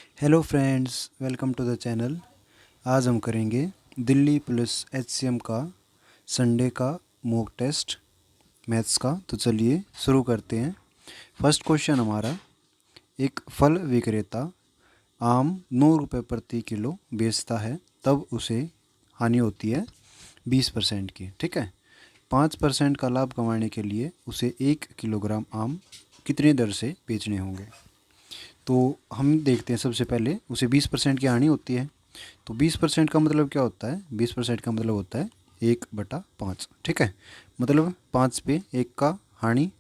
Hello friends, welcome to the channel. आज हम करेंगे दिल्ली पुलिस एचसीएम का संडे का मॉक टेस्ट मैथ्स का। तो चलिए शुरू करते हैं। फर्स्ट क्वेश्चन हमारा, एक फल विक्रेता आम 9 रुपये प्रति किलो बेचता है, तब उसे हानि होती है 20% की। ठीक है, 5% का लाभ कमाने के लिए उसे 1 किलोग्राम आम कितने दर से बेचने होंगे। तो हम देखते हैं, सबसे पहले उसे 20% की हानि होती है। तो 20% का मतलब क्या होता है? 20% का मतलब होता है 1/5। ठीक है, मतलब 5 पे 1 का हानि,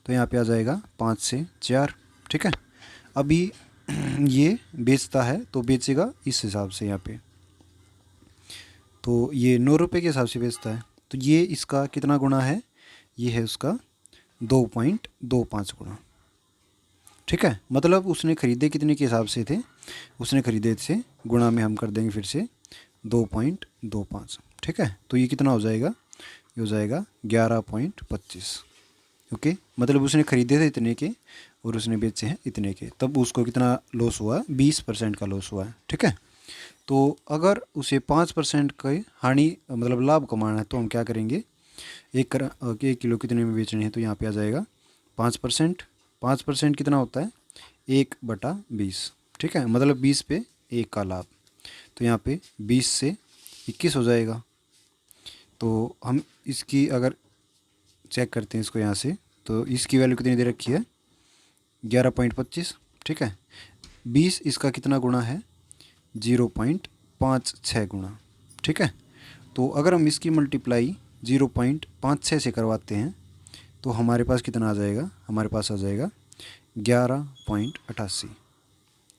तो यहाँ पे आ जाएगा 5 से 4। ठीक है, अभी ये बेचता है तो बेचेगा इस हिसाब से यहाँ पे। तो ये 9 रुपये के हिसाब से बेचता है, तो ये इसका कितना गुना है? ये है उसका 2.25 गुना। ठीक है, मतलब उसने खरीदे कितने के हिसाब से थे? उसने खरीदे से गुणा में हम कर देंगे फिर से 2.25। ठीक है, तो ये कितना हो जाएगा? ये हो जाएगा 11.25। ओके, मतलब उसने खरीदे थे इतने के और उसने बेचे हैं इतने के, तब उसको कितना लॉस हुआ? 20% का लॉस हुआ है। ठीक है, तो अगर उसे 5% की हानि मतलब लाभ कमाना है, तो हम क्या करेंगे? 1 किलो कितने में बेचने हैं? तो यहाँ पे आ जाएगा 5%। 5% कितना होता है? 1/20। ठीक है, मतलब 20 पे 1 का लाभ, तो यहाँ पे 20 से 21 हो जाएगा। तो हम इसकी अगर चेक करते हैं इसको यहाँ से, तो इसकी वैल्यू कितनी दे रखी है? 11.25। ठीक है, 20 इसका कितना गुना है? 0.56 गुना। ठीक है, तो अगर हम इसकी मल्टीप्लाई 0.56 से करवाते हैं, तो हमारे पास कितना आ जाएगा? हमारे पास आ जाएगा 11.88।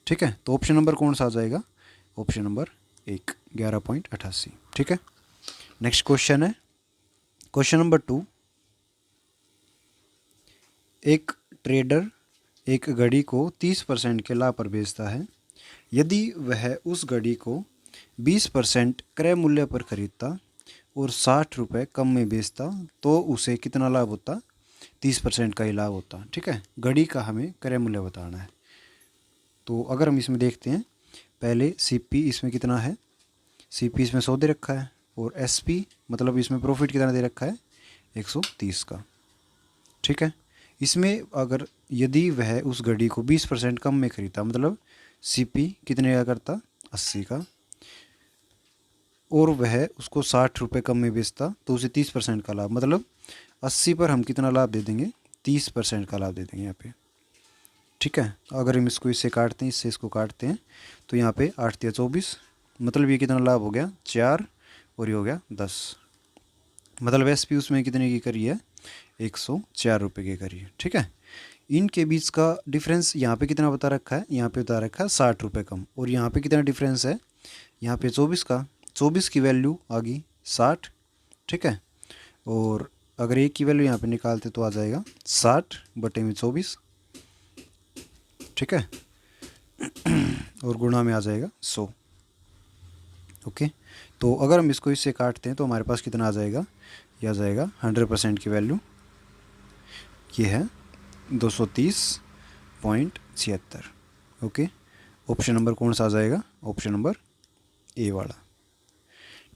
ठीक है, तो ऑप्शन नंबर कौन सा आ जाएगा? Option number 1, 11.88। ठीक है, नेक्स्ट क्वेश्चन है क्वेश्चन नंबर 2। एक ट्रेडर एक घड़ी को 30% के लाभ पर बेचता है। यदि वह उस घड़ी को 20% क्रय मूल्य पर खरीदता और 60 रुपये कम में बेचता, तो उसे कितना लाभ होता? 30% का ही लाभ होता। ठीक है, घड़ी का हमें क्रय मूल्य बताना है। तो अगर हम इसमें देखते हैं, पहले सीपी इसमें कितना है? सीपी इसमें 100 दे रखा है, और एसपी मतलब इसमें प्रॉफिट कितना दे रखा है? 130 का। ठीक है, इसमें अगर यदि वह उस घड़ी को 20% कम में खरीदता, मतलब सीपी कितने का करता? 80 का, और वह उसको 60 रुपये कम में बेचता, तो उसे 30% का लाभ, मतलब 80 पर हम कितना लाभ दे देंगे? 30% का लाभ दे देंगे यहाँ पे। ठीक है, अगर हम इसको इससे काटते हैं, इससे इसको काटते हैं, तो यहाँ पे 8 या 24, मतलब ये कितना लाभ हो गया? 4, और ये हो गया 10। मतलब एस पी उसमें कितने की करी है? 104 रुपये की करी है। ठीक है, इनके बीच का डिफरेंस यहाँ पे कितना बता रखा है? यहाँ पे बता रखा है 60 रुपये कम, और यहाँ पे कितना डिफरेंस है? यहाँ पे 24 का। 24 की वैल्यू आ गई 60। ठीक है, और अगर एक की वैल्यू यहाँ पे निकालते तो आ जाएगा 60/24। ठीक है, और गुणा में आ जाएगा 100। ओके, तो अगर हम इसको इससे काटते हैं, तो हमारे पास कितना आ जाएगा? यह आ जाएगा 100% की वैल्यू, ये है 230.76। ओके, ऑप्शन नंबर कौन सा आ जाएगा? ऑप्शन नंबर ए वाला।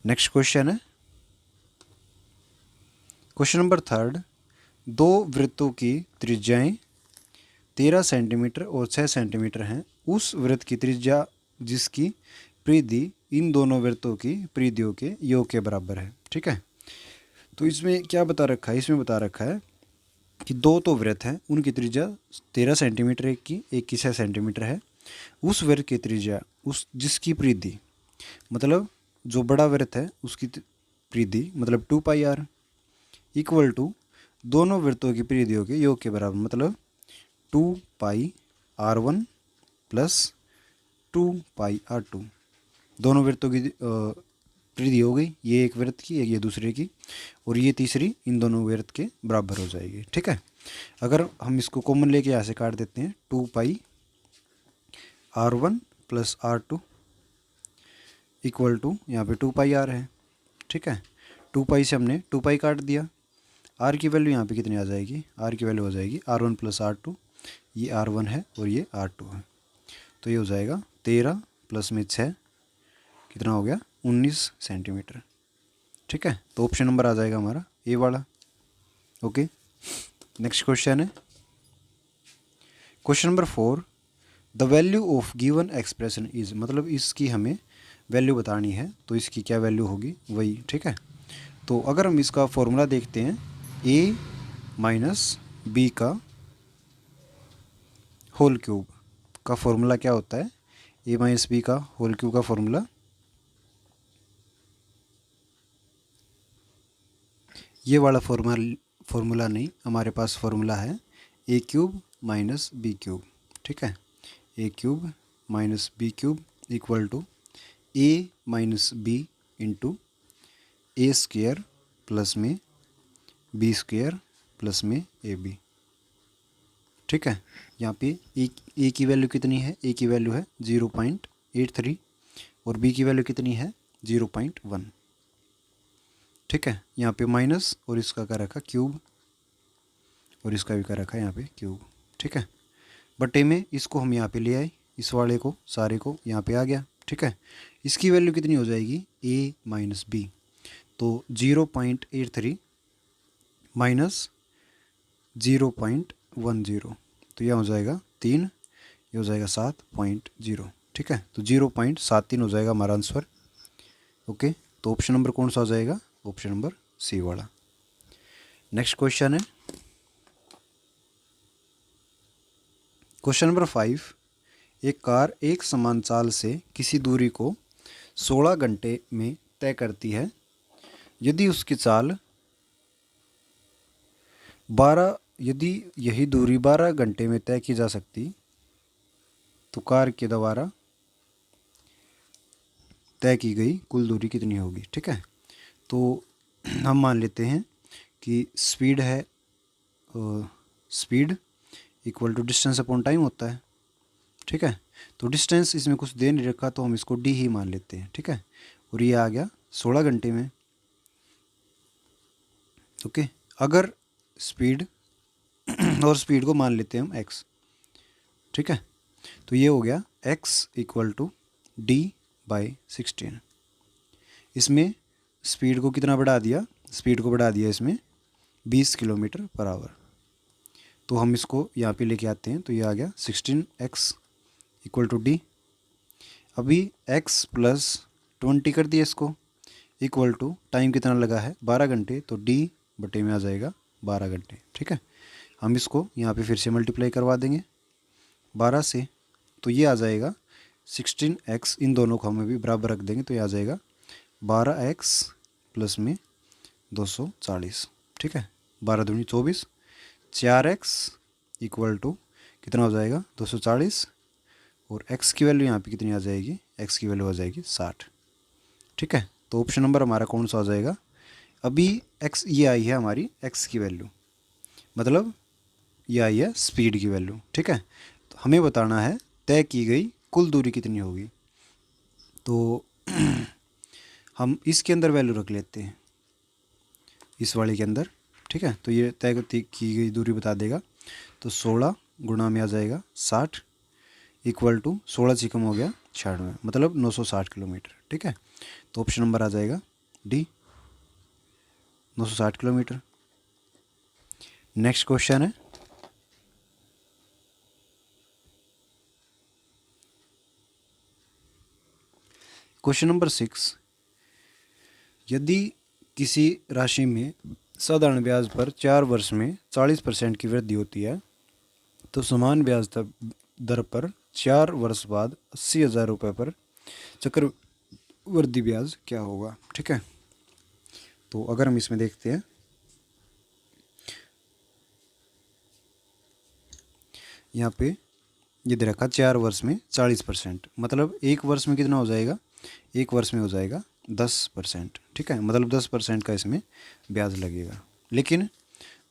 नेक्स्ट क्वेश्चन है क्वेश्चन नंबर 3। दो वृत्तों की त्रिज्याएं 13 सेंटीमीटर और 6 सेंटीमीटर हैं। उस वृत्त की त्रिज्या जिसकी परिधि इन दोनों वृत्तों की परिधियों के योग के बराबर है। ठीक है, तो इसमें क्या बता रखा है? इसमें बता रखा है कि दो तो वृत्त हैं, उनकी त्रिज्या 13 सेंटीमीटर एक की 6 सेंटीमीटर है। उस वृत्त की त्रिज्या उस जिसकी परिधि, मतलब जो बड़ा वृत्त है उसकी परिधि मतलब 2πr इक्वल टू दोनों वृत्तों की परिधियों के योग के बराबर, मतलब 2πr1 प्लस 2πr2। दोनों वृत्तों की परिधि हो गई, ये एक वृत्त की, ये दूसरे की, और ये तीसरी इन दोनों वृत्त के बराबर हो जाएगी। ठीक है, अगर हम इसको कॉमन लेके यहाँ से काट देते हैं, 2πr1 plus r2 equal to यहाँ पे 2πr है। ठीक है, 2π से हमने 2π काट दिया। r की वैल्यू यहाँ पे कितनी आ जाएगी? r की वैल्यू हो जाएगी r1 प्लस r2। ये r1 है और ये r2 है, तो ये हो जाएगा 13 प्लस में 6, कितना हो गया 19 सेंटीमीटर। ठीक है, तो ऑप्शन नंबर आ जाएगा हमारा ए वाला। ओके, नेक्स्ट क्वेश्चन है question number 4, the value of given expression is, मतलब इसकी हमें वैल्यू बतानी है, तो इसकी क्या वैल्यू होगी वही। ठीक है, तो अगर हम इसका फॉर्मूला देखते हैं, ए माइनस बी का होल क्यूब का फॉर्मूला क्या होता है, ए माइनस बी का होल क्यूब का फॉर्मूला, ये वाला फॉर्मूला नहीं, हमारे पास फॉर्मूला है A cube minus B cube. ठीक है, A cube minus B cube equal to A minus B into A square plus में बी स्क्वेयर प्लस में ए बी। ठीक है, यहाँ पे ए की वैल्यू कितनी है, ए की वैल्यू है 0.83 और बी की वैल्यू कितनी है 0.1। ठीक है, यहाँ पे माइनस और इसका क्या रखा क्यूब और इसका भी क्या रखा यहाँ पे क्यूब। ठीक है, बटे में इसको हम यहाँ पे ले आए, इस वाले को सारे को यहाँ पे आ गया। ठीक है, इसकी वैल्यू कितनी हो जाएगी ए माइनस बी, तो 0.83 माइनस 0.10, तो यह हो जाएगा 3, ये हो जाएगा 7.0। ठीक है, तो 0.73 हो जाएगा हमारा आंसर। ओके, तो ऑप्शन नंबर कौन सा हो जाएगा, ऑप्शन नंबर सी वाला। नेक्स्ट क्वेश्चन है क्वेश्चन नंबर 5, एक कार एक समान चाल से किसी दूरी को 16 घंटे में तय करती है। यदि उसकी चाल 12, यदि यही दूरी 12 घंटे में तय की जा सकती, तो कार के द्वारा तय की गई कुल दूरी कितनी होगी। ठीक है, तो हम मान लेते हैं कि स्पीड है, speed equal to distance upon time होता है। ठीक है, तो डिस्टेंस इसमें कुछ दे नहीं रखा, तो हम इसको डी ही मान लेते हैं। ठीक है, और ये आ गया 16 घंटे में। ओके, अगर स्पीड और स्पीड को मान लेते हैं हम एक्स। ठीक है, तो ये हो गया x equal to d by 16। इसमें स्पीड को कितना बढ़ा दिया, स्पीड को बढ़ा दिया इसमें 20 किलोमीटर पर आवर। तो हम इसको यहाँ पे लेके आते हैं, तो ये आ गया 16x इक्वल टू डी। अभी x प्लस 20 कर दिया इसको, इक्वल टू टाइम कितना लगा है 12 घंटे, तो d बटे में आ जाएगा 12 घंटे। ठीक है, हम इसको यहाँ पे फिर से मल्टीप्लाई करवा देंगे 12 से, तो ये आ जाएगा 16x, इन दोनों को हमें भी बराबर रख देंगे, तो ये आ जाएगा 12x प्लस में 240। ठीक है, 12 दूनी 24, 4x इक्वल टू कितना हो जाएगा 240, और x की वैल्यू यहाँ पे कितनी आ जाएगी, x की वैल्यू आ जाएगी 60। ठीक है, तो ऑप्शन नंबर हमारा कौन सा आ जाएगा, अभी x ये आई है हमारी x की वैल्यू, मतलब ये आई है स्पीड की वैल्यू। ठीक है, तो हमें बताना है तय की गई कुल दूरी कितनी होगी, तो हम इसके अंदर वैल्यू रख लेते हैं, इस वाले के अंदर। ठीक है, तो ये तय की गई दूरी बता देगा, तो 16 गुणा में आ जाएगा 60 इक्वल टू 16 से कम हो गया 96, मतलब 960 किलोमीटर। ठीक है, तो ऑप्शन नंबर आ जाएगा डी 960 किलोमीटर। नेक्स्ट क्वेश्चन है क्वेश्चन नंबर 6, यदि किसी राशि में साधारण ब्याज पर 4 वर्ष में 40% की वृद्धि होती है, तो समान ब्याज दर पर 4 वर्ष बाद 80,000 रुपये पर चक्रवृद्धि ब्याज क्या होगा। ठीक है, तो अगर हम इसमें देखते हैं, यहाँ पे ये दे रखा 4 वर्ष में 40%, मतलब एक वर्ष में कितना हो जाएगा, एक वर्ष में हो जाएगा 10%। ठीक है, मतलब 10% का इसमें ब्याज लगेगा। लेकिन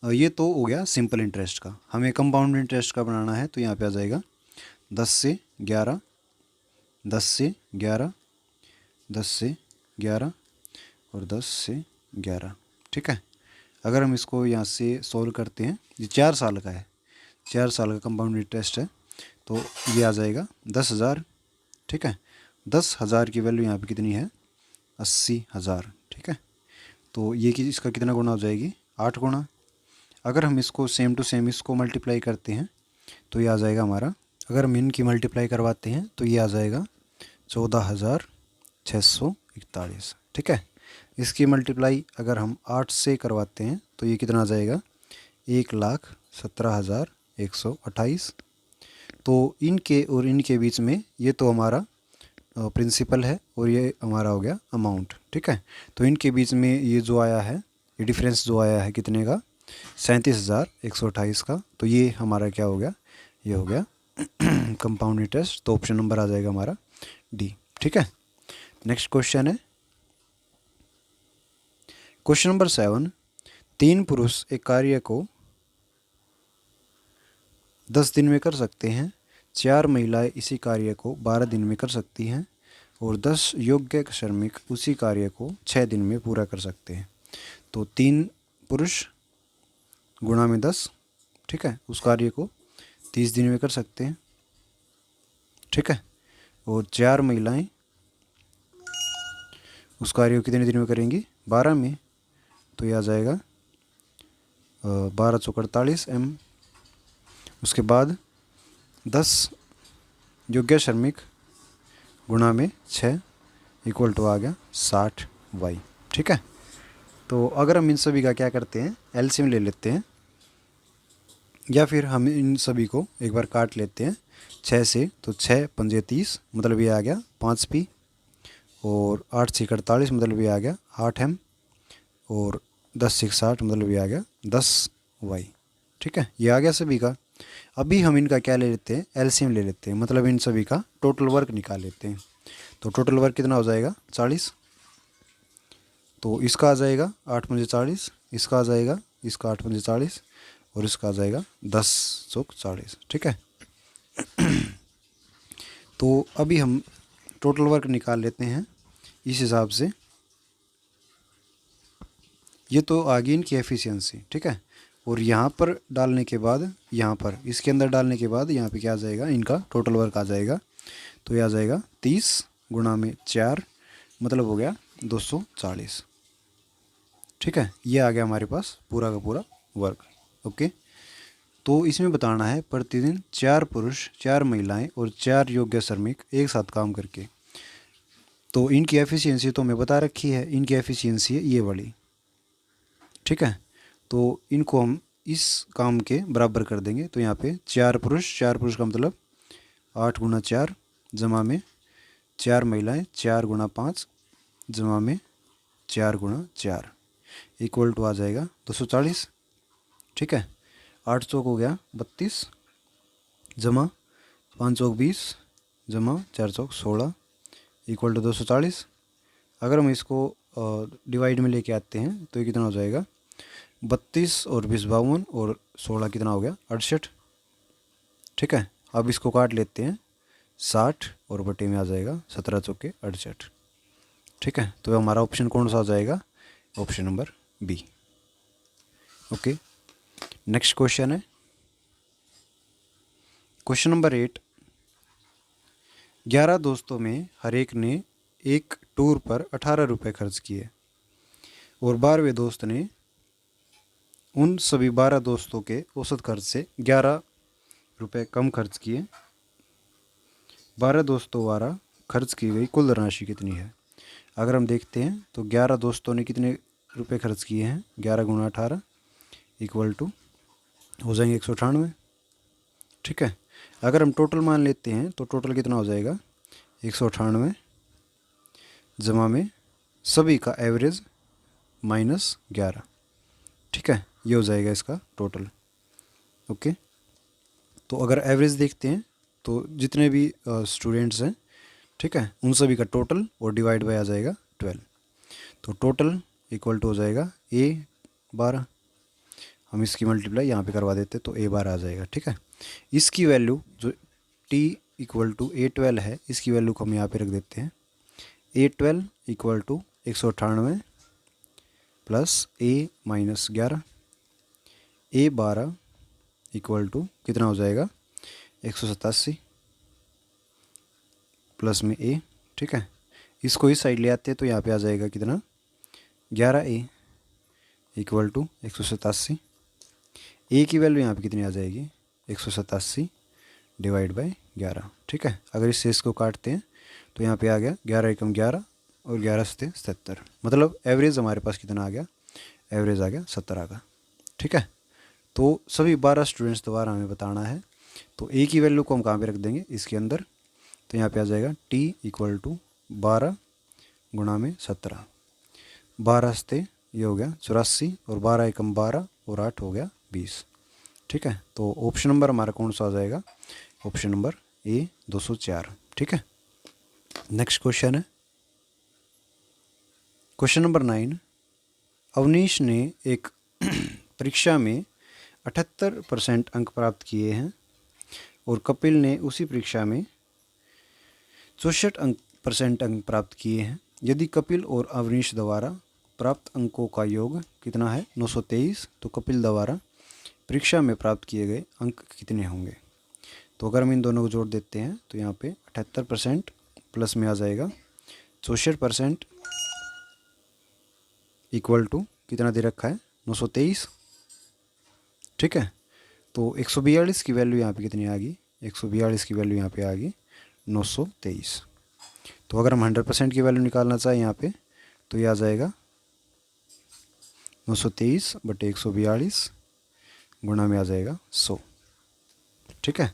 ये तो हो गया सिंपल इंटरेस्ट का, हमें कंपाउंड इंटरेस्ट का बनाना है, तो यहाँ पे आ जाएगा 10 से 11, 10 से 11, 10 से 11 और 10 से 11। ठीक है, अगर हम इसको यहाँ से सॉल्व करते हैं, ये 4 साल का है, 4 साल का कंपाउंड इंटरेस्ट है, तो ये आ जाएगा 10,000। ठीक है, 10,000 की वैल्यू यहाँ पे कितनी है? 80,000। ठीक है, तो ये कि इसका कितना गुना हो जाएगी? 8 गुना। अगर हम इसको सेम टू सेम इसको मल्टीप्लाई करते हैं तो ये आ जाएगा हमारा, अगर हम इनकी मल्टीप्लाई करवाते हैं तो ये आ जाएगा 14,641। ठीक है, इसकी मल्टीप्लाई अगर हम 8 से करवाते हैं तो ये कितना आ जाएगा? 1,17,128। तो इनके और इनके बीच में ये तो हमारा प्रिंसिपल है और ये हमारा हो गया अमाउंट। ठीक है, तो इनके बीच में ये जो आया है, ये डिफरेंस जो आया है कितने का? 37,128 का। तो ये हमारा क्या हो गया? ये हो गया कंपाउंड इंटरेस्ट। तो ऑप्शन नंबर आ जाएगा हमारा डी। ठीक है, नेक्स्ट क्वेश्चन है क्वेश्चन नंबर 7। 3 पुरुष एक कार्य को 10 दिन में कर सकते हैं, 4 महिलाएं इसी कार्य को 12 दिन में कर सकती हैं और 10 योग्य श्रमिक उसी कार्य को 6 दिन में पूरा कर सकते हैं। तो 3 पुरुष गुणा में 10, ठीक है, उस कार्य को 30 दिन में कर सकते हैं। ठीक है, और 4 महिलाएं उस कार्य को कितने दिन में करेंगी? 12 में। तो यह आ जाएगा 12 चौक 48 एम। उसके बाद 10 योग्य श्रमिक गुणा में 6 इक्वल टू आ गया 60 वाई। ठीक है, तो अगर हम इन सभी का क्या करते हैं? एलसीएम ले लेते हैं, या फिर हम इन सभी को एक बार काट लेते हैं 6 से। तो 6 पंजे 30, मतलब ये आ गया 5 पी, और 8 से 48, मतलब ये आ गया 8 एम, और 10 से 60, मतलब ये आ गया 10 वाई। ठीक है, ये आ गया सभी का। अभी हम इनका क्या ले लेते हैं? एलसीएम ले लेते हैं, मतलब इन सभी का टोटल वर्क निकाल लेते हैं। तो टोटल वर्क कितना हो जाएगा? 40। तो इसका आ जाएगा 8 पंजे 40, इसका आ जाएगा, इसका 8 पंजे 40, और इसका आ जाएगा 10 चौक 40। ठीक है, तो अभी हम टोटल वर्क निकाल लेते हैं इस हिसाब से। ये तो आ गई इनकी एफिशिएंसी। ठीक है, और यहाँ पर डालने के बाद, यहाँ पर इसके अंदर डालने के बाद यहाँ पे क्या आ जाएगा? इनका टोटल वर्क आ जाएगा। तो ये आ जाएगा 30 गुणा में 4, मतलब हो गया 240। ठीक है, ये आ गया हमारे पास पूरा का पूरा वर्क। ओके, तो इसमें बताना है प्रतिदिन 4 पुरुष, 4 महिलाएं और 4 योग्य श्रमिक एक साथ काम करके। तो इनकी एफिशिएंसी तो हमें बता रखी है, इनकी एफिशिएंसी है ये वाली। ठीक है, तो इनको हम इस काम के बराबर कर देंगे। तो यहाँ पे 4 पुरुष, 4 पुरुष का मतलब 8 गुणा 4 जमा में 4 महिलाएं 4 गुणा 5 जमा में 4 गुणा 4 इक्वल टू आ जाएगा 240। ठीक है, 8 चौक हो गया 32, जमा 5 चौक 20, जमा 4 चौक 16 इक्वल टू 240। अगर हम इसको डिवाइड में लेके आते हैं तो ये कितना हो जाएगा? 32 और 20 52, और 16 कितना हो गया? 68। ठीक है, अब इसको काट लेते हैं 60, और बटे में आ जाएगा 17 चौके 68। ठीक है, तो हमारा ऑप्शन कौन सा आ जाएगा? Option number B. Okay, next question है क्वेश्चन नंबर 8। 11 दोस्तों में हर एक ने एक टूर पर 18 रुपये खर्च किए और 12वें दोस्त ने उन सभी 12 दोस्तों के औसत खर्च से 11 रुपये कम खर्च किए। 12 दोस्तों द्वारा खर्च की गई कुल राशि कितनी है? अगर हम देखते हैं तो 11 दोस्तों ने कितने रुपए खर्च किए हैं? 11 गुणा 18 इक्वल टू हो जाएंगे 198। ठीक है, अगर हम टोटल मान लेते हैं तो टोटल कितना हो जाएगा? 198 जमा में सभी का एवरेज माइनस 11। ठीक है, ये हो जाएगा इसका टोटल। ओके, तो अगर एवरेज देखते हैं तो जितने भी स्टूडेंट्स हैं, ठीक है, उन सभी का टोटल और डिवाइड बाय आ जाएगा 12। तो टोटल इक्वल टू हो जाएगा A12। हम इसकी मल्टीप्लाई यहाँ पे करवा देते तो A12 आ जाएगा। ठीक है, इसकी वैल्यू जो T इक्वल टू A12 है, इसकी वैल्यू को हम यहाँ पे रख देते हैं। A12 equal to 198 plus A minus 11, A12 equal to कितना हो जाएगा? 187 प्लस में ए, ठीक है। इसको इस साइड ले आते हैं तो यहाँ पे आ जाएगा कितना, 11a इक्वल टू 187। ए की वैल्यू यहाँ पे कितनी आ जाएगी, 187 डिवाइड बाई 11, ठीक है। अगर इससे इसको काटते हैं तो यहाँ पे आ गया 11 एकम 11 और 11 सत्ते 77, मतलब एवरेज हमारे पास कितना आ गया, एवरेज आ गया 70 का, ठीक है। तो सभी 12 स्टूडेंट्स दोबारा हमें बताना है। तो ए की वैल्यू को हम कहाँ पे रख देंगे, इसके अंदर। तो यहाँ पे आ जाएगा टी इक्वल टू 12 गुणा में 17, 12 सत्ते ये हो गया 84 और 12 एकम 12 और 8 हो गया 20, ठीक है। तो ऑप्शन नंबर हमारा कौन सा आ जाएगा, ऑप्शन नंबर ए 204, ठीक है। नेक्स्ट क्वेश्चन है क्वेश्चन नंबर 9। अवनीश ने एक परीक्षा में 78% अंक प्राप्त किए हैं और कपिल ने उसी परीक्षा में 64% अंक प्राप्त किए हैं। यदि कपिल और अवनीश द्वारा प्राप्त अंकों का योग कितना है, 923, तो कपिल द्वारा परीक्षा में प्राप्त किए गए अंक कितने होंगे। तो अगर हम इन दोनों को जोड़ देते हैं तो यहाँ पे 78% प्लस में आ जाएगा 64% इक्वल टू कितना दे रखा है, 923, ठीक है। तो 142 की वैल्यू यहाँ पे कितनी आ गई, 142 की वैल्यू यहाँ पे आ गई 923। तो अगर हम 100% की वैल्यू निकालना चाहें यहाँ पे तो ये आ जाएगा 923 बटे 142 गुणा में आ जाएगा 100, ठीक है।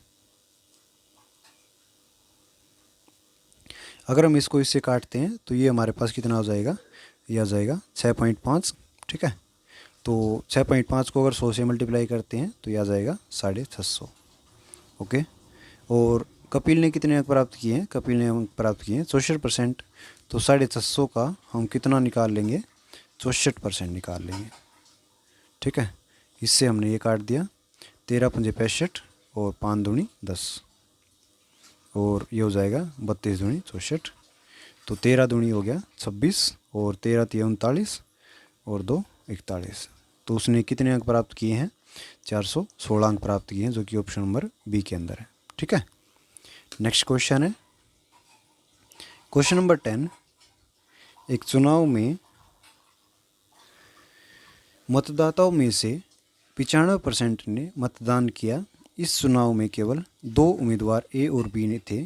अगर हम इसको इससे काटते हैं तो ये हमारे पास कितना हो जाएगा, ये आ जाएगा 6.5, ठीक है। तो 6.5 को अगर 100 से मल्टीप्लाई करते हैं तो ये आ जाएगा 650, ओके। और कपिल ने कितने अंक प्राप्त किए हैं, कपिल ने अंक प्राप्त किए हैं 64%, तो 650 का हम कितना निकाल लेंगे, 64% निकाल लेंगे, ठीक है। इससे हमने ये काट दिया, 13 पंजे 65 और 5 दूनी 10 और ये हो जाएगा 32 दूनी 64, तो 13 दूनी हो गया 26 और 13 तिया 39 और 2 41। तो उसने कितने अंक प्राप्त किए हैं, 416 अंक प्राप्त किए हैं, जो कि ऑप्शन नंबर बी के अंदर है, ठीक है। नेक्स्ट क्वेश्चन है क्वेश्चन नंबर 10। एक चुनाव में मतदाताओं में से 95% ने मतदान किया। इस चुनाव में केवल 2 उम्मीदवार ए और बी ने थे।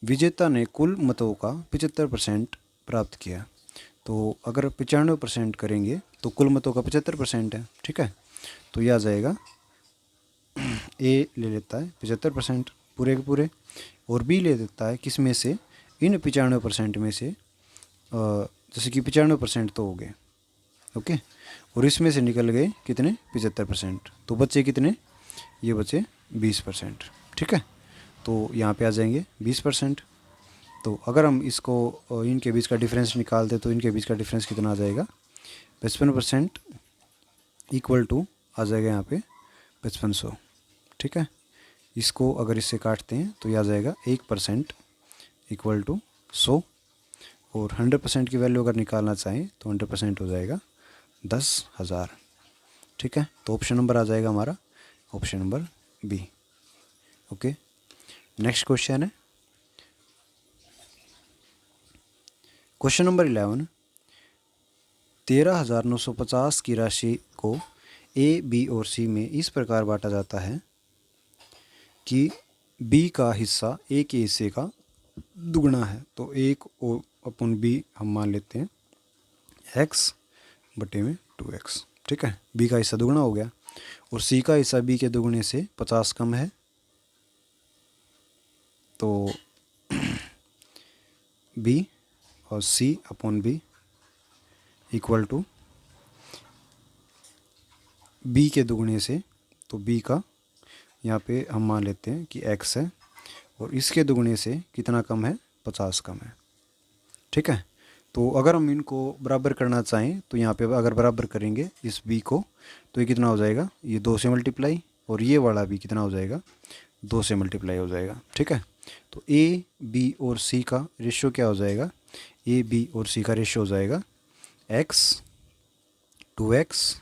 विजेता ने कुल मतों का 75% प्राप्त किया। तो अगर 95% करेंगे तो कुल मतों का 75% है, ठीक है। तो यह आ जाएगा ए ले लेता है 75% पूरे के पूरे, और बी ले लेता है किस में से, इन 95% में से, जैसे कि 95% तो हो गए, ओके, और इसमें से निकल गए कितने, 75%, तो बचे कितने, ये बचे 20%, ठीक है। तो यहाँ पे आ जाएंगे 20%। तो अगर हम इसको इनके बीच का डिफरेंस निकाल दें तो इनके बीच का डिफरेंस कितना आ जाएगा, 55% इक्वल टू आ जाएगा यहाँ पे 5500, ठीक है। इसको अगर इससे काटते हैं तो यह आ जाएगा 1% इक्वल टू 100, और 100% की वैल्यू अगर निकालना चाहें तो 100% हो जाएगा 10,000, ठीक है। तो ऑप्शन नंबर आ जाएगा हमारा option number B, okay. Next question है क्वेश्चन नंबर 11। 13,950 की राशि को ए, बी और सी में इस प्रकार बांटा जाता है कि बी का हिस्सा ए के हिस्से का दुगना है। तो ए को अपन बी हम मान लेते हैं एक्स बटे में 2x, ठीक है। बी का हिस्सा दुगना हो गया और सी का हिस्सा बी के दुगने से 50 कम है। तो बी और C upon B equal to B के दुगने से, तो बी का यहाँ पे हम मान लेते हैं कि x है और इसके दुगने से कितना कम है, 50 कम है, ठीक है। तो अगर हम इनको बराबर करना चाहें तो यहाँ पे अगर बराबर करेंगे इस b को तो ये कितना हो जाएगा, ये 2 से मल्टीप्लाई, और ये वाला भी कितना हो जाएगा, 2 से मल्टीप्लाई हो जाएगा, ठीक है। तो ए, बी और सी का रेशियो क्या हो जाएगा, ए, बी और सी का रेशियो हो जाएगा x, 2x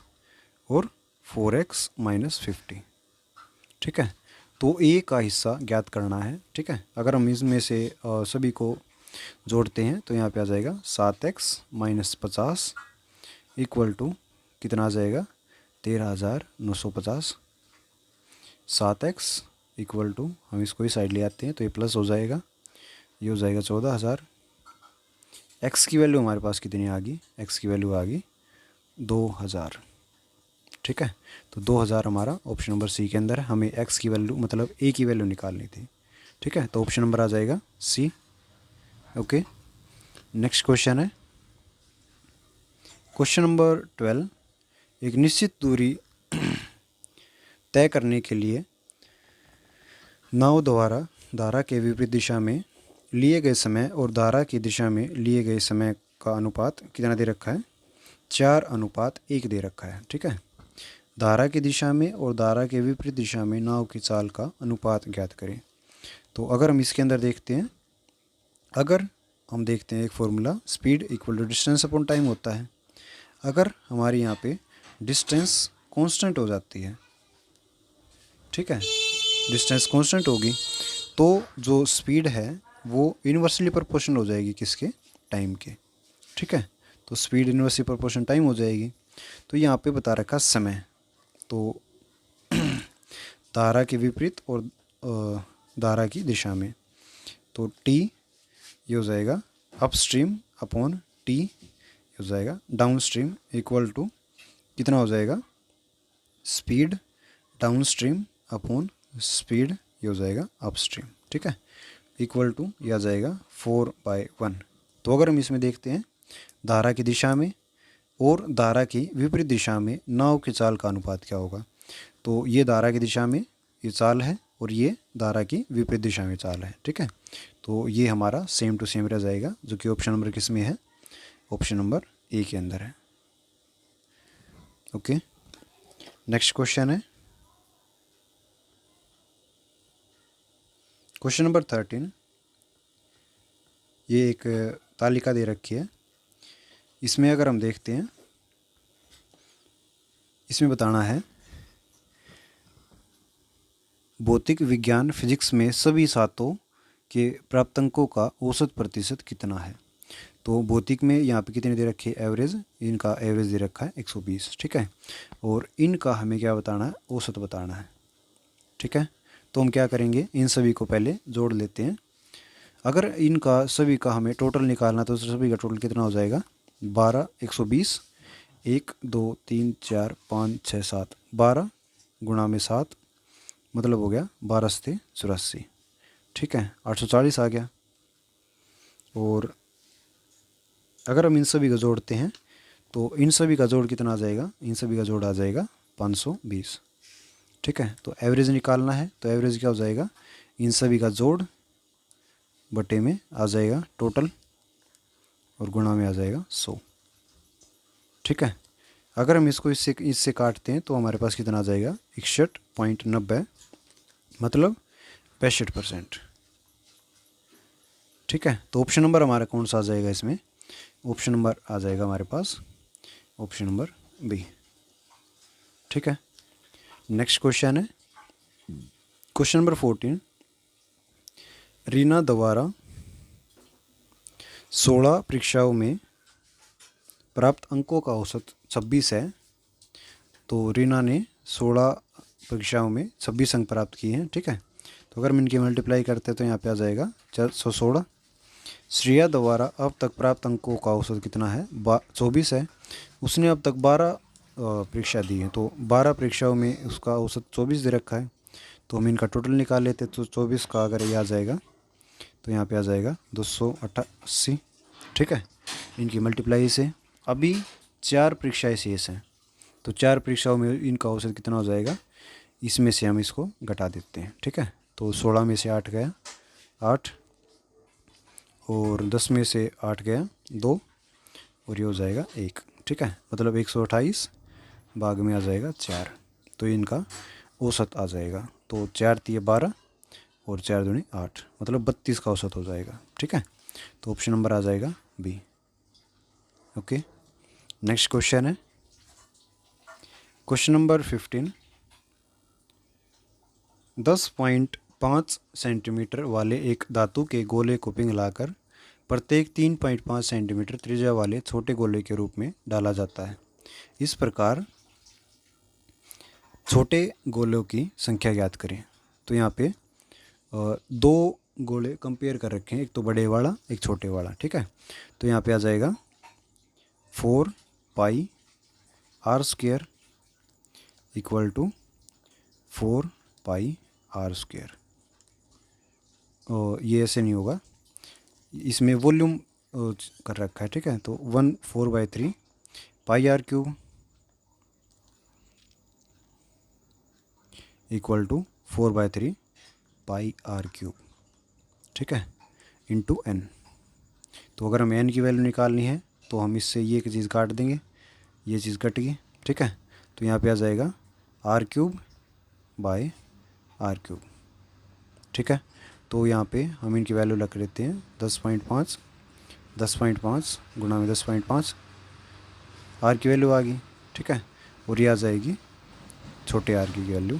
और 4x - 50, ठीक है। तो ए का हिस्सा ज्ञात करना है, ठीक है। अगर हम इसमें से सभी को जोड़ते हैं तो यहाँ पे आ जाएगा 7x माइनस 50 इक्वल टू कितना आ जाएगा 13,950। 7x इक्वल टू हम इसको ही साइड ले आते हैं तो ये प्लस हो जाएगा, ये हो जाएगा 14,000। x की वैल्यू हमारे पास कितनी आ गई, x की वैल्यू आ गई 2,000, ठीक है। तो 2,000 हमारा ऑप्शन नंबर सी के अंदर है। हमें x की वैल्यू मतलब a की वैल्यू निकालनी थी, ठीक है। तो ऑप्शन नंबर आ जाएगा सी। ओके, नेक्स्ट क्वेश्चन है क्वेश्चन नंबर 12। एक निश्चित दूरी तय करने के लिए नाव द्वारा धारा के विपरीत दिशा में लिए गए समय और धारा की दिशा में लिए गए समय का अनुपात कितना दे रखा है, 4:1 दे रखा है, ठीक है। धारा की दिशा में और धारा के विपरीत दिशा में नाव की चाल का अनुपात ज्ञात करें। तो अगर हम इसके अंदर देखते हैं, अगर हम देखते हैं एक formula speed equal to distance upon time होता है। अगर हमारी यहाँ पे डिस्टेंस कांस्टेंट हो जाती है, ठीक है, डिस्टेंस कांस्टेंट होगी तो जो स्पीड है वो इन्वर्सली प्रोपोर्शनल हो जाएगी किसके, टाइम के, ठीक है। तो स्पीड इन्वर्सली प्रोपोर्शनल टाइम हो जाएगी। तो यहाँ पे बता रखा समय, तो धारा के विपरीत और धारा की दिशा में, तो टी ये हो जाएगा अपस्ट्रीम अपॉन टी हो जाएगा डाउन स्ट्रीम इक्वल टू कितना हो जाएगा, speed down stream upon speed ये हो जाएगा अपस्ट्रीम, ठीक है, इक्वल टू ये आ जाएगा 4/1। तो अगर हम इसमें देखते हैं धारा की दिशा में और धारा की विपरीत दिशा में नाव की चाल का अनुपात क्या होगा, तो ये धारा की दिशा में ये चाल है और ये धारा की विपरीत दिशा में चाल है, ठीक है। तो ये हमारा सेम टू सेम रह जाएगा, जो कि ऑप्शन नंबर किस में है, ऑप्शन नंबर ए के अंदर है। ओके, नेक्स्ट क्वेश्चन है क्वेश्चन नंबर 13। ये एक तालिका दे रखी है, इसमें अगर हम देखते हैं, इसमें बताना है भौतिक विज्ञान फिजिक्स में सभी सातों के प्राप्तांकों का औसत प्रतिशत कितना है। तो भौतिक में यहाँ पे कितने दे रखे, एवरेज, इनका एवरेज दे रखा है 120, ठीक है। और इनका हमें क्या बताना है, औसत बताना है, ठीक है। तो हम क्या करेंगे, इन सभी को पहले जोड़ लेते हैं। अगर इनका सभी का हमें टोटल निकालना तो सभी का टोटल कितना हो जाएगा, 12, 120, 1 2 3 4 5 6 7, 12 गुणा में 7 मतलब हो गया 12 से 84, ठीक है, 840 आ गया। और अगर हम इन सभी का जोड़ते हैं तो इन सभी का जोड़ कितना आ जाएगा, इन सभी का जोड़ आ जाएगा 520, ठीक है। तो एवरेज निकालना है तो एवरेज क्या हो जाएगा, इन सभी का जोड़ बटे में आ जाएगा टोटल और गुणा में आ जाएगा 100, ठीक है। अगर हम इसको इससे काटते हैं तो हमारे पास कितना आ जाएगा, 61.90 मतलब 65%, ठीक है। तो ऑप्शन नंबर हमारा कौन सा आ जाएगा इसमें, ऑप्शन नंबर आ जाएगा हमारे पास ऑप्शन नंबर बी, ठीक है। नेक्स्ट क्वेश्चन है क्वेश्चन नंबर 14। रीना द्वारा 16 परीक्षाओं में प्राप्त अंकों का औसत 26 है। तो रीना ने 16 परीक्षाओं में 26 अंक प्राप्त किए हैं, ठीक है। तो अगर हम इनकी मल्टीप्लाई करते हैं तो यहाँ पे आ जाएगा 416। श्रेया द्वारा अब तक प्राप्त अंकों का औसत कितना है, 24 है। उसने अब तक 12 परीक्षा दी है, तो 12 परीक्षाओं में उसका औसत 24 दे रखा है। तो हम इनका टोटल निकाल लेते तो 24 का अगर ये आ जाएगा तो यहाँ पे आ जाएगा 288, ठीक है। इनकी मल्टीप्लाई से अभी 4 परीक्षाएँ शेष हैं, तो 4 परीक्षाओं में इनका औसत कितना हो जाएगा, इसमें से हम इसको घटा देते हैं, ठीक है। तो 16 में से 8 गया 8 और 10 में से 8 गया 2 और ये हो जाएगा 1, ठीक है। मतलब 128 भाग में आ जाएगा 4, तो इनका औसत आ जाएगा। तो 4 3 12 और 4 दूनी 8 मतलब 32 का औसत हो जाएगा, ठीक है। तो ऑप्शन नंबर आ जाएगा बी। ओके, नेक्स्ट क्वेश्चन है क्वेश्चन नंबर 15। 10.5 सेंटीमीटर वाले एक धातु के गोले को पिघलाकर प्रत्येक 3.5 सेंटीमीटर त्रिज्या वाले छोटे गोले के रूप में डाला जाता है। इस प्रकार छोटे गोलों की संख्या ज्ञात करें। तो यहाँ पे दो गोले कंपेयर कर रखे हैं, एक तो बड़े वाला एक छोटे वाला, ठीक है। तो यहाँ पे आ जाएगा 4 pi R square equal to 4 pi R square. ये ऐसे नहीं होगा, इसमें वॉल्यूम कर रखा है, ठीक है। तो 1/4/3 pi R cube equal to 4/3 pi R cube, ठीक है, इंटू एन। तो अगर हमें एन की वैल्यू निकालनी है तो हम इससे ये एक चीज़ काट देंगे, ये चीज़ कट गई, ठीक है। तो यहाँ पे आ जाएगा r cube by r cube, ठीक है। तो यहाँ पे हम इनकी वैल्यू रख लेते हैं 10.5 गुणा में 10.5 आर की वैल्यू आ गई, ठीक है। और ये आ जाएगी छोटे आर की वैल्यू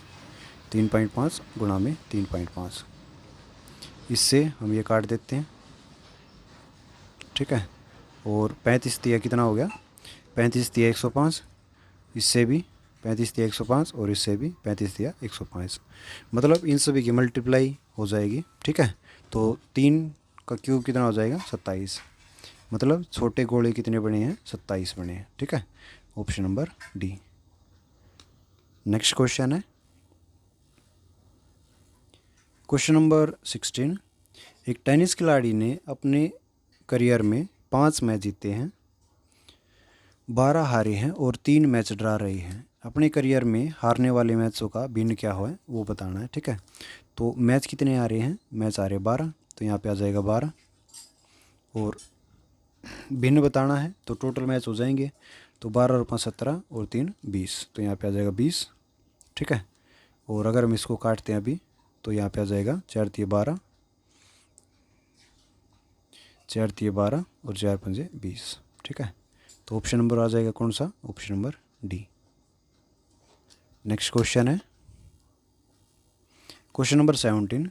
3.5 गुणा में 3.5। इससे हम ये काट देते हैं, ठीक है। और 35 तिया कितना हो गया, 35 तिया 105, इससे भी 35 तिया 105 और इससे भी 35 तिया 105, मतलब इन सभी की मल्टीप्लाई हो जाएगी, ठीक है। तो 3 का क्यूब कितना हो जाएगा 27, मतलब छोटे गोले कितने बने हैं 27 बने हैं, ठीक है। Option number D. Next question है क्वेश्चन नंबर 16। एक टेनिस खिलाड़ी ने अपने करियर में 5 मैच जीते हैं, 12 हारे हैं और 3 मैच ड्रा रहे हैं। अपने करियर में हारने वाले मैचों का भिन्न क्या हो है वो बताना है, ठीक है। तो मैच कितने आ रहे हैं, मैच आ रहे हैं 12, तो यहाँ पे आ जाएगा 12। और भिन्न बताना है तो टोटल मैच हो जाएंगे, तो 12 और 5 17 और 3 20, तो यहाँ पे आ जाएगा 20, ठीक है। और अगर हम इसको काटते हैं अभी तो यहाँ पे आ जाएगा 4 तिये 12, 4 तिये 12 और 4 पंजे 20, ठीक है। तो ऑप्शन नंबर आ जाएगा कौन सा, option number D. Next question है क्वेश्चन नंबर 17।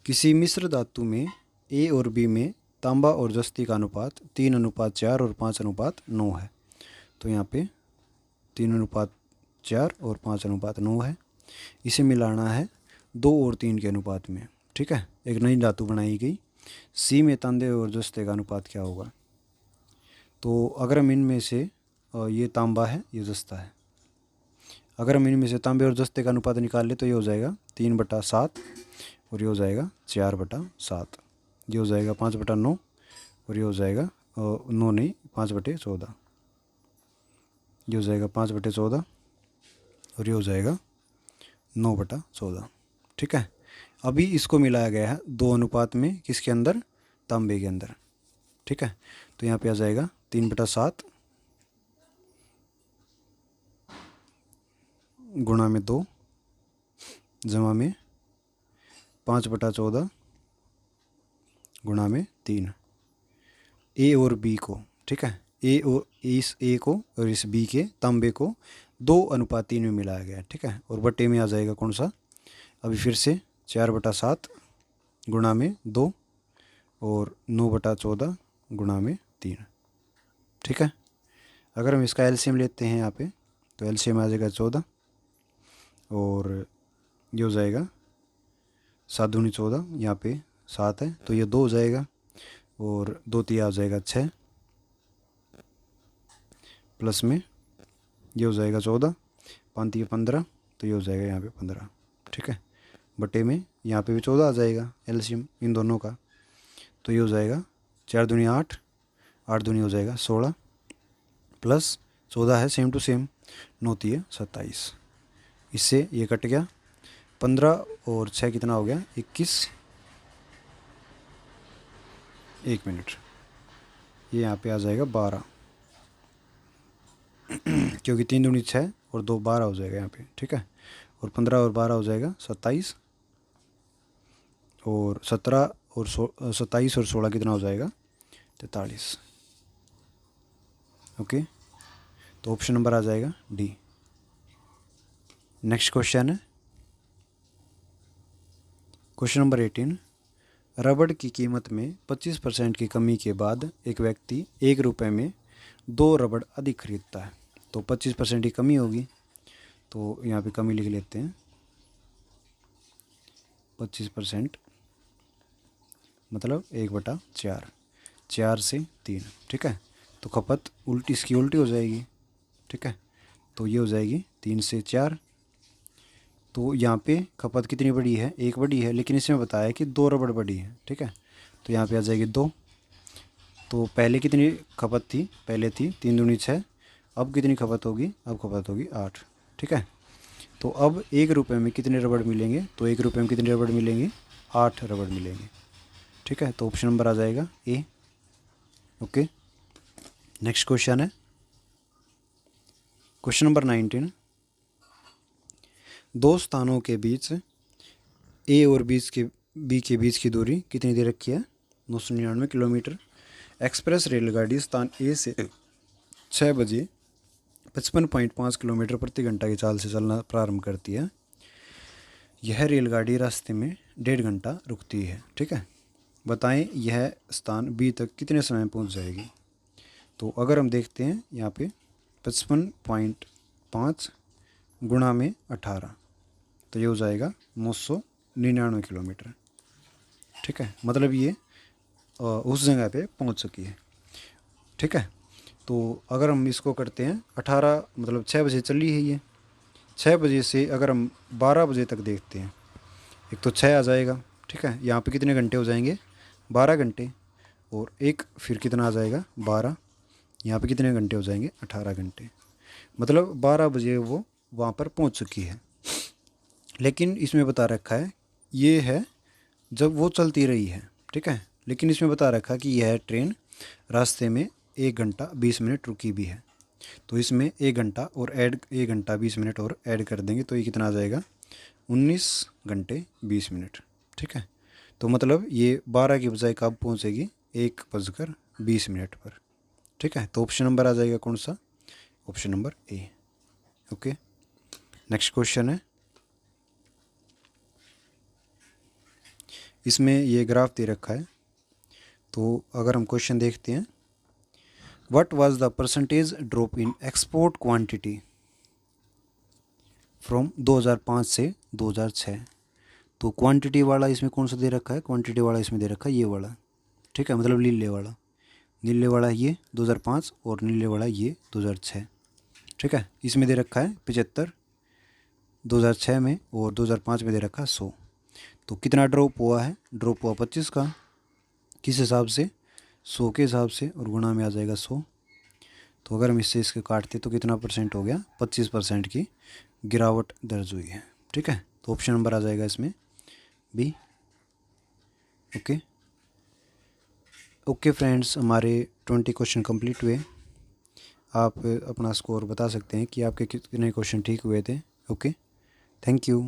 किसी मिश्र धातु में ए और बी में तांबा और जस्ती का अनुपात 3:4 और 5:9 है। तो यहाँ पे 3:4 और 5:9 है। इसे मिलाना है 2 और 3 के अनुपात में, ठीक है। एक नई धातु बनाई गई। सी में तांबे और जस्ते का अनुपात क्या होगा। तो अगर हम इनमें से ये तांबा है ये जस्ता है, अगर हम इनमें से तांबे और जस्ते का अनुपात निकाल ले तो ये हो जाएगा 3/7 और ये हो जाएगा 4/7, ये हो जाएगा 5/9 और ये हो जाएगा 9 नहीं 5/14, ये हो जाएगा 5/14 और ये हो जाएगा 9/14, ठीक है। अभी इसको मिलाया गया है 2 अनुपात में, किसके अंदर, तांबे के अंदर, ठीक है। तो यहाँ पे आ जाएगा 3/7 गुणा में 2 जमा में 5/14 गुणा में 3। ए और बी को, ठीक है, ए और इस ए को और इस बी के तांबे को 2:3 में मिलाया गया, ठीक है। और बटे में आ जाएगा कौन सा, अभी फिर से 4/7 गुणा में 2 और 9/14 गुणा में 3, ठीक है। अगर हम इसका एलसीएम लेते हैं यहाँ पे तो एलसीएम आ जाएगा 14 और ये हो जाएगा 7 दूनी 14, यहाँ पे 7 है तो ये 2 हो जाएगा और 2 तिया हो जाएगा 6, प्लस में ये हो जाएगा 14, 5 तिया 15, तो ये हो जाएगा यहाँ पे 15, ठीक है। बटे में यहाँ पे भी 14 आ जाएगा एलसीएम इन दोनों का, तो ये हो जाएगा 4 दूनी 8, 8 दूनी हो जाएगा 16, प्लस 14 है सेम टू सेम, 9 तिया 27, इससे ये कट गया, 15 और 6 कितना हो गया 21, 1 मिनट, ये यहाँ पे आ जाएगा 12 क्योंकि 3 दूनी 6 और 2 12 हो जाएगा यहाँ पे, ठीक है। और 15 और 12 हो जाएगा 27 और 17 और 27 और 16 कितना हो जाएगा 43, ओके। तो ऑप्शन नंबर आ जाएगा डी। नेक्स्ट क्वेश्चन है क्वेश्चन नंबर 18, रबड़ की कीमत में 25% की कमी के बाद एक व्यक्ति 1 रुपये में 2 रबड़ अधिक खरीदता है। तो 25% की कमी होगी, तो यहाँ पे कमी लिख लेते हैं। 25% मतलब 1/4, 4 से 3, ठीक है। तो खपत उल्टी, इसकी उल्टी हो जाएगी, ठीक है। तो ये हो जाएगी 3 से 4। तो यहाँ पे खपत कितनी बड़ी है, 1 बड़ी है, लेकिन इसमें बताया कि 2 रबड़ बड़ी है, ठीक है। तो यहाँ पे आ जाएगी 2। तो पहले कितनी खपत थी, पहले थी 3 दूनी 6, अब कितनी खपत होगी, अब खपत होगी 8, ठीक है। तो अब 1 रुपये में कितने रबड़ मिलेंगे, तो 1 रुपये में कितने रबड़ मिलेंगे, 8 रबड़ मिलेंगे, ठीक है। तो ऑप्शन नंबर आ जाएगा ए। ओके, नेक्स्ट क्वेश्चन है क्वेश्चन नंबर 19, दो स्थानों के बीच ए और बी के बीच की दूरी कितनी दे रखी है, 999 किलोमीटर। एक्सप्रेस रेलगाड़ी स्थान ए से 6 बजे 55.5 किलोमीटर प्रति घंटा की चाल से चलना प्रारंभ करती है। यह रेलगाड़ी रास्ते में 1.5 घंटा रुकती है, ठीक है। बताएं यह स्थान बी तक कितने समय में पहुंच जाएगी। तो अगर हम देखते हैं यहाँ पे 55.5 गुणा में 18, तो ये हो जाएगा 999 किलोमीटर, ठीक है। मतलब ये उस जगह पे पहुंच चुकी है, ठीक है। तो अगर हम इसको करते हैं 18 मतलब 6 बजे चली है ये, 6 बजे से अगर हम 12 बजे तक देखते हैं, एक तो 6 आ जाएगा, ठीक है। यहाँ पे कितने घंटे हो जाएंगे, 12 घंटे, और एक फिर कितना आ जाएगा 12, यहाँ पे कितने घंटे हो जाएंगे 18 घंटे। मतलब 12 बजे वो वहाँ पर पहुँच चुकी है। लेकिन इसमें बता रखा है ये है जब वो चलती रही है, ठीक है। लेकिन इसमें बता रखा कि यह ट्रेन रास्ते में 1 घंटा 20 मिनट रुकी भी है। तो इसमें 1 घंटा और 1 घंटा 20 मिनट और ऐड कर देंगे, तो ये कितना आ जाएगा 19 घंटे 20 मिनट, ठीक है। तो मतलब ये 12 की बजाय कब पहुँचेगी, 1:20 पर, ठीक है। तो ऑप्शन नंबर आ जाएगा कौन सा, option number A. Okay, next question है, इसमें ये ग्राफ दे रखा है। तो अगर हम क्वेश्चन देखते हैं, what was the percentage drop in export quantity from 2005 से 2006। तो क्वांटिटी वाला इसमें कौन सा दे रखा है, क्वांटिटी वाला इसमें दे रखा है ये वाला, ठीक है। मतलब नीले वाला ये 2005 और नीले वाला ये 2006, ठीक है। इसमें दे रखा है 75 2006 में, और 2005 में दे रखा है 100। तो कितना ड्रॉप हुआ है, ड्रॉप हुआ 25 का, किस हिसाब से, 100 के हिसाब से, और गुणा में आ जाएगा 100। तो अगर हम इससे इसके काटते तो कितना परसेंट हो गया, 25% की गिरावट दर्ज हुई है, ठीक है। तो ऑप्शन नंबर आ जाएगा इसमें बी। ओके ओके फ्रेंड्स, हमारे 20 क्वेश्चन कंप्लीट हुए। आप अपना स्कोर बता सकते हैं कि आपके कितने क्वेश्चन ठीक हुए थे। Okay, thank you.